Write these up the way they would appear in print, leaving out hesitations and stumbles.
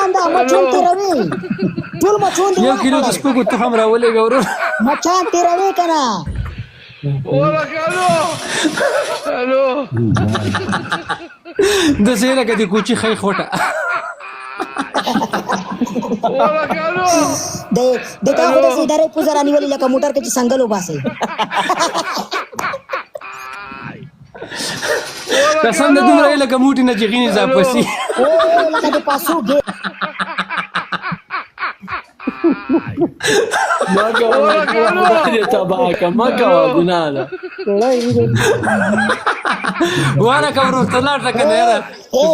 مچان دا مچان تیروي ټول مچون دی 1 کیلو د سپکو تخم راولېږه ورو مچان تیروي کنه Hola, Carlos. Aló. د سیله کې د کوچی خې خوټه Hola, Carlos. د تا خو د سیدارې پوزرانی ولې لکه موټر کې چې څنګه وباسي قسم د دومره لکه موټی نه جغینی زاپسی او لکه د پاسو ګي ما کوه دې تباکه ما کوه ګناه ده واره کورو تلاړ کنه یاره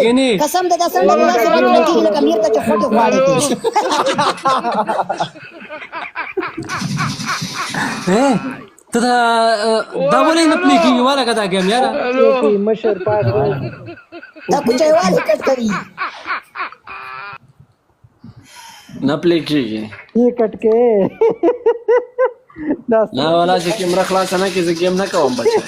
ګینی قسم د داسې نه سره لکه لکه میر ته چخوټه غواړي ته دا ولې نه پلی کیږي واره کدا ګم یاره مشر پاس دا کوچایوالي کټ کوي نه پلی کېږي یہ کټ کې نه والا چې کیمره خلاصه نه کې زه ګیم نه کوم بچا